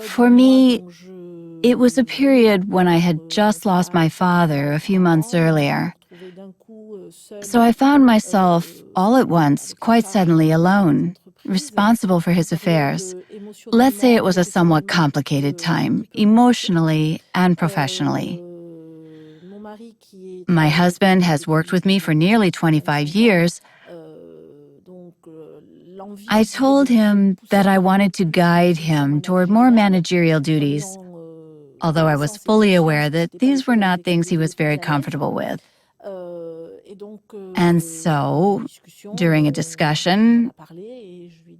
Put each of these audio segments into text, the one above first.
For me, it was a period when I had just lost my father a few months earlier. So I found myself, all at once, quite suddenly alone, responsible for his affairs. Let's say it was a somewhat complicated time, emotionally and professionally. My husband has worked with me for nearly 25 years. I told him that I wanted to guide him toward more managerial duties, although I was fully aware that these were not things he was very comfortable with. And so, during a discussion,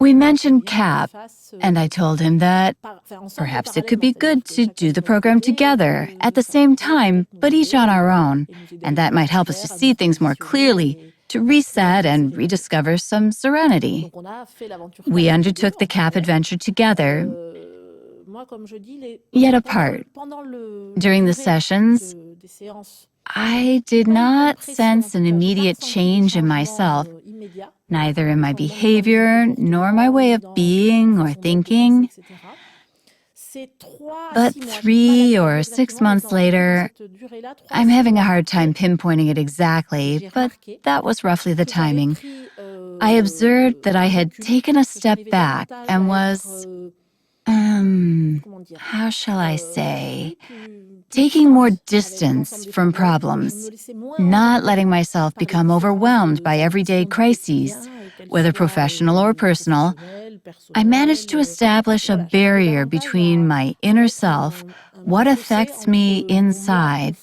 we mentioned CAP, and I told him that perhaps it could be good to do the program together at the same time, but each on our own, and that might help us to see things more clearly, to reset and rediscover some serenity. We undertook the CAP adventure together, yet apart. During the sessions, I did not sense an immediate change in myself, neither in my behavior nor my way of being or thinking. But 3 or 6 months later, I'm having a hard time pinpointing it exactly, but that was roughly the timing. I observed that I had taken a step back and was, how shall I say, taking more distance from problems, not letting myself become overwhelmed by everyday crises, whether professional or personal. I managed to establish a barrier between my inner self, what affects me inside,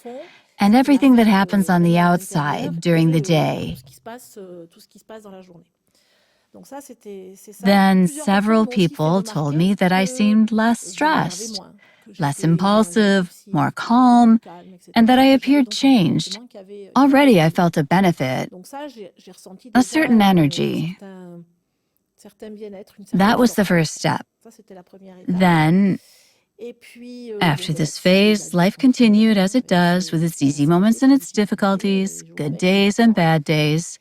and everything that happens on the outside during the day. Then several people told me that I seemed less stressed, less impulsive, more calm, and that I appeared changed. Already I felt a benefit, a certain energy. That was the first step. Then, after this phase, life continued as it does, with its easy moments and its difficulties, good days and bad days.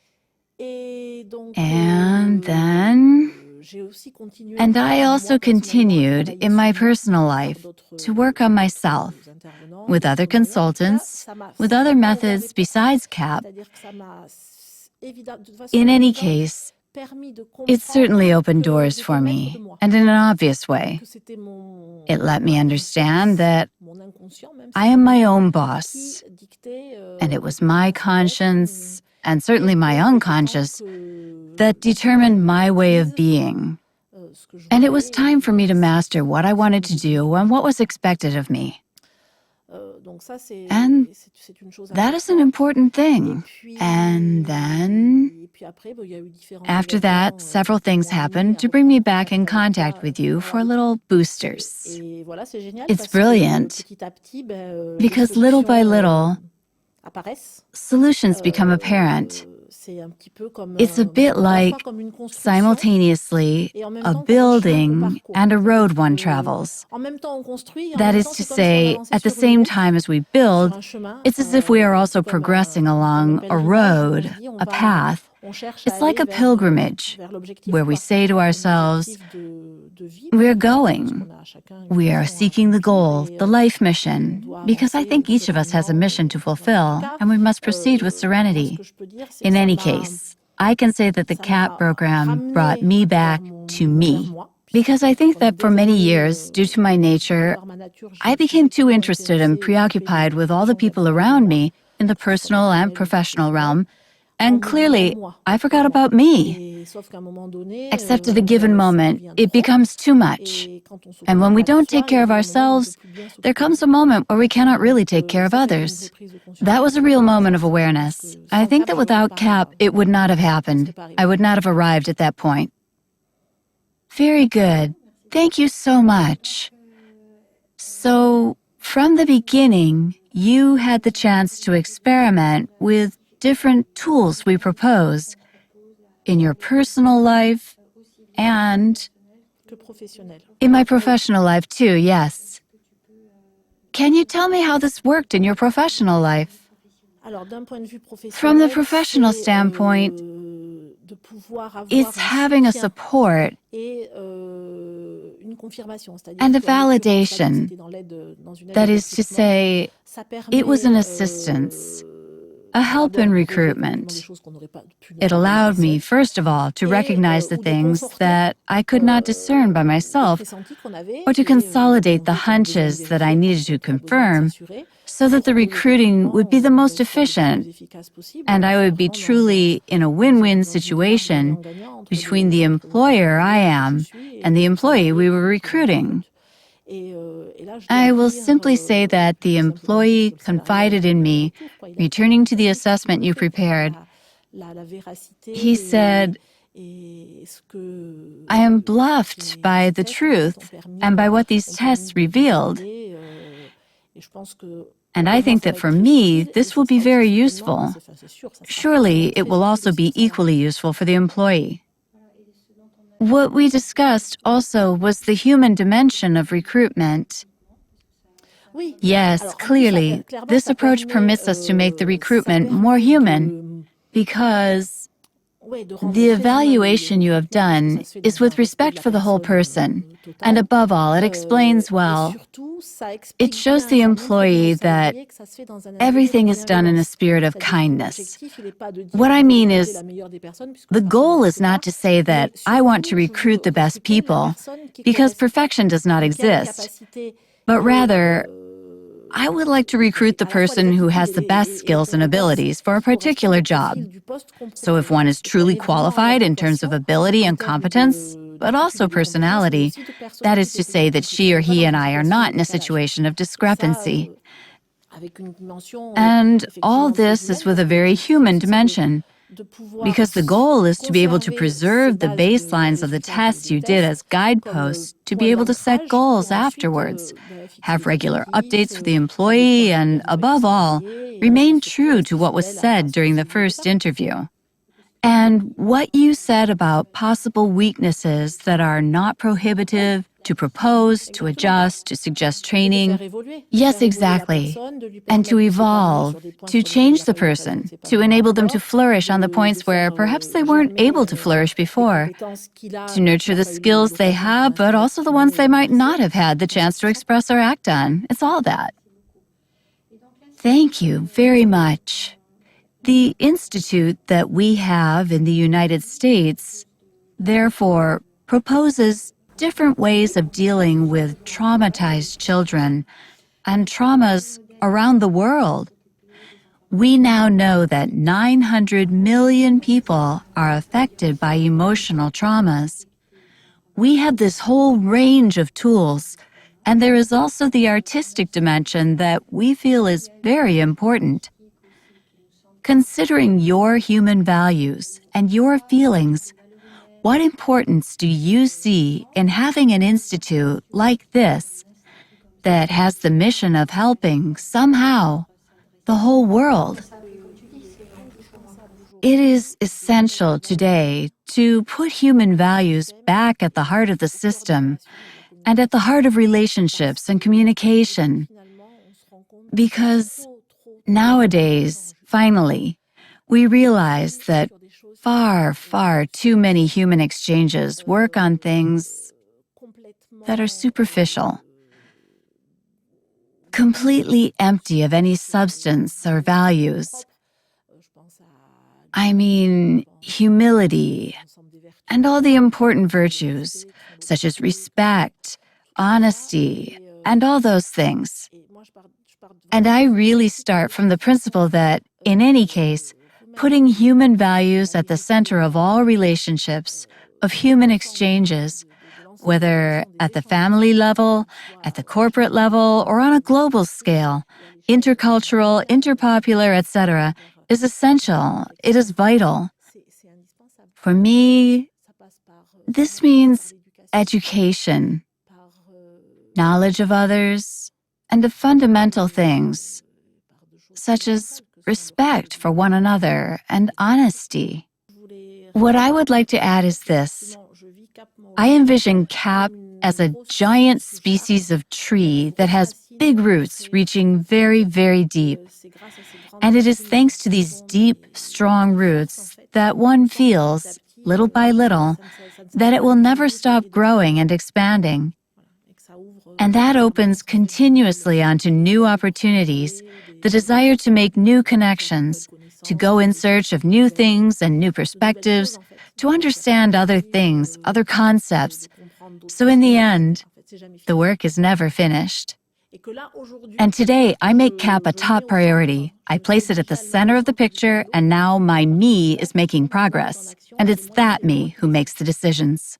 And then, I also continued in my personal life to work on myself with other consultants, with other methods besides CAP. In any case, it certainly opened doors for me, and in an obvious way. It let me understand that I am my own boss, and it was my conscience, and certainly my unconscious, that determined my way of being. And it was time for me to master what I wanted to do and what was expected of me. And that is an important thing. And then, after that, several things happened to bring me back in contact with you for little boosters. It's brilliant because little by little, solutions become apparent. It's a bit like, simultaneously, a building and a road one travels. That is to say, at the same time as we build, it's as if we are also progressing along a road, a path. It's like a pilgrimage, where we say to ourselves, we're going. We are seeking the goal, the life mission, because I think each of us has a mission to fulfill, and we must proceed with serenity. In any case, I can say that the CAP program brought me back to me, because I think that for many years, due to my nature, I became too interested and preoccupied with all the people around me in the personal and professional realm, and clearly, I forgot about me. Except at a given moment, it becomes too much. And when we don't take care of ourselves, there comes a moment where we cannot really take care of others. That was a real moment of awareness. I think that without CAP, it would not have happened. I would not have arrived at that point. Very good. Thank you so much. So, from the beginning, you had the chance to experiment with different tools we propose in your personal life and in my professional life too, yes. Can you tell me how this worked in your professional life? From the professional standpoint, It's having a support and a validation. That is to say, it was an assistance, a help in recruitment. It allowed me, first of all, to recognize the things that I could not discern by myself, or to consolidate the hunches that I needed to confirm, so that the recruiting would be the most efficient, and I would be truly in a win-win situation between the employer I am and the employee we were recruiting. I will simply say that the employee confided in me, returning to the assessment you prepared. He said, "I am bluffed by the truth and by what these tests revealed. And I think that for me, this will be very useful. Surely it will also be equally useful for the employee." What we discussed also was the human dimension of recruitment. Yes, clearly, this approach permits us to make the recruitment more human, because the evaluation you have done is with respect for the whole person, and above all, it explains well. It shows the employee that everything is done in a spirit of kindness. What I mean is, the goal is not to say that I want to recruit the best people, because perfection does not exist, but rather, I would like to recruit the person who has the best skills and abilities for a particular job. So if one is truly qualified in terms of ability and competence, but also personality, that is to say that she or he and I are not in a situation of discrepancy. And all this is with a very human dimension, because the goal is to be able to preserve the baselines of the tests you did as guideposts to be able to set goals afterwards, have regular updates with the employee, and above all, remain true to what was said during the first interview. And what you said about possible weaknesses that are not prohibitive, to propose, to adjust, to suggest training. Yes, exactly. And to evolve, to change the person, to enable them to flourish on the points where perhaps they weren't able to flourish before, to nurture the skills they have, but also the ones they might not have had the chance to express or act on. It's all that. Thank you very much. The institute that we have in the United States, therefore, proposes different ways of dealing with traumatized children and traumas around the world. We now know that 900 million people are affected by emotional traumas. We have this whole range of tools, and there is also the artistic dimension that we feel is very important. Considering your human values and your feelings, what importance do you see in having an institute like this that has the mission of helping, somehow, the whole world? It is essential today to put human values back at the heart of the system and at the heart of relationships and communication, because nowadays, finally, we realize that far too many human exchanges work on things that are superficial, completely empty of any substance or values. I mean, humility and all the important virtues, such as respect, honesty, and all those things. And I really start from the principle that, in any case, putting human values at the center of all relationships, of human exchanges, whether at the family level, at the corporate level, or on a global scale, intercultural, interpopular, etc., is essential. It is vital. For me, this means education, knowledge of others, and of fundamental things, such as respect for one another and honesty. What I would like to add is this. I envision CAP as a giant species of tree that has big roots reaching very, very deep. And it is thanks to these deep, strong roots that one feels, little by little, that it will never stop growing and expanding. And that opens continuously onto new opportunities, the desire to make new connections, to go in search of new things and new perspectives, to understand other things, other concepts. So in the end, the work is never finished. And today, I make CAP a top priority. I place it at the center of the picture, and now my me is making progress. And it's that me who makes the decisions.